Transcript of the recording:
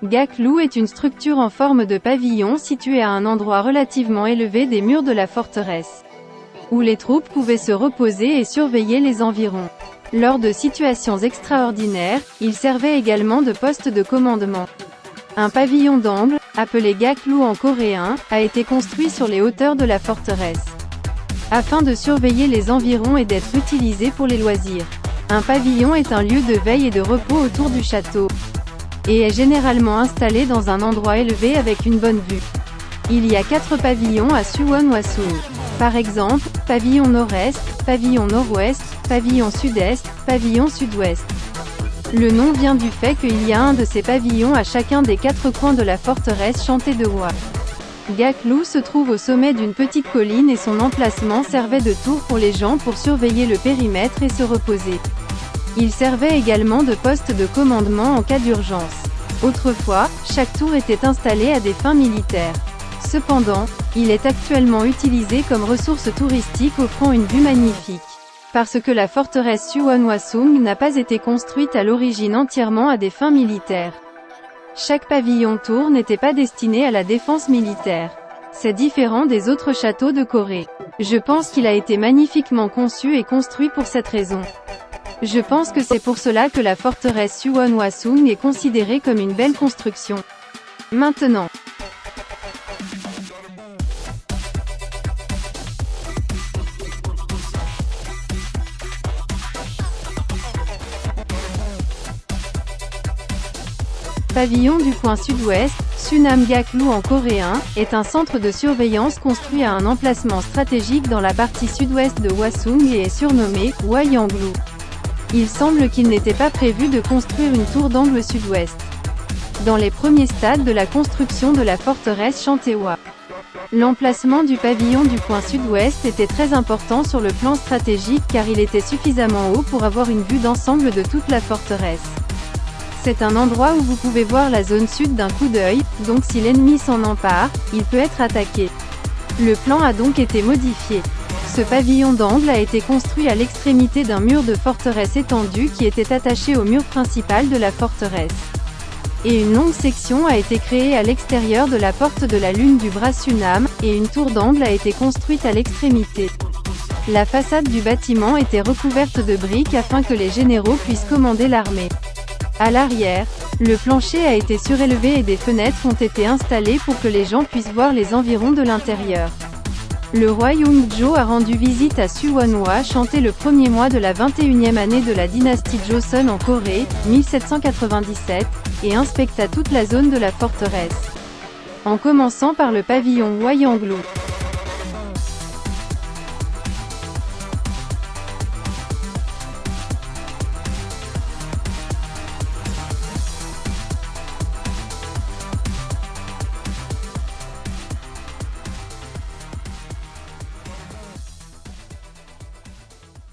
Gaklu est une structure en forme de pavillon située à un endroit relativement élevé des murs de la forteresse, où les troupes pouvaient se reposer et surveiller les environs. Lors de situations extraordinaires, il servait également de poste de commandement. Un pavillon d'angle, appelé Gaklu en coréen, a été construit sur les hauteurs de la forteresse, afin de surveiller les environs et d'être utilisé pour les loisirs. Un pavillon est un lieu de veille et de repos autour du château, et est généralement installé dans un endroit élevé avec une bonne vue. Il y a 4 pavillons à Suwon-Hwasong. Par exemple, pavillon nord-est, pavillon nord-ouest, pavillon sud-est, pavillon sud-ouest. Le nom vient du fait qu'il y a un de ces pavillons à chacun des 4 coins de la forteresse chantée de Hwa. Gaklu se trouve au sommet d'une petite colline et son emplacement servait de tour pour les gens pour surveiller le périmètre et se reposer. Il servait également de poste de commandement en cas d'urgence. Autrefois, chaque tour était installé à des fins militaires. Cependant, il est actuellement utilisé comme ressource touristique offrant une vue magnifique. Parce que la forteresse Suwon-Hwasong n'a pas été construite à l'origine entièrement à des fins militaires. Chaque pavillon-tour n'était pas destiné à la défense militaire. C'est différent des autres châteaux de Corée. Je pense qu'il a été magnifiquement conçu et construit pour cette raison. Je pense que c'est pour cela que la forteresse Suwon-Hwasong est considérée comme une belle construction. Maintenant, pavillon du coin sud-ouest, Sunam Gaklu en coréen, est un centre de surveillance construit à un emplacement stratégique dans la partie sud-ouest de Hwasong et est surnommé Hwayanglu. Il semble qu'il n'était pas prévu de construire une tour d'angle sud-ouest dans les premiers stades de la construction de la forteresse Chantewa. L'emplacement du pavillon du coin sud-ouest était très important sur le plan stratégique car il était suffisamment haut pour avoir une vue d'ensemble de toute la forteresse. C'est un endroit où vous pouvez voir la zone sud d'un coup d'œil, donc si l'ennemi s'en empare, il peut être attaqué. Le plan a donc été modifié. Ce pavillon d'angle a été construit à l'extrémité d'un mur de forteresse étendu qui était attaché au mur principal de la forteresse. Et une longue section a été créée à l'extérieur de la porte de la lune du bras Sunam, et une tour d'angle a été construite à l'extrémité. La façade du bâtiment était recouverte de briques afin que les généraux puissent commander l'armée. À l'arrière, le plancher a été surélevé et des fenêtres ont été installées pour que les gens puissent voir les environs de l'intérieur. Le roi Yongjo a rendu visite à Suwon-Hwa chanté le premier mois de la 21e année de la dynastie Joseon en Corée, 1797, et inspecta toute la zone de la forteresse, en commençant par le pavillon Hwayanglu.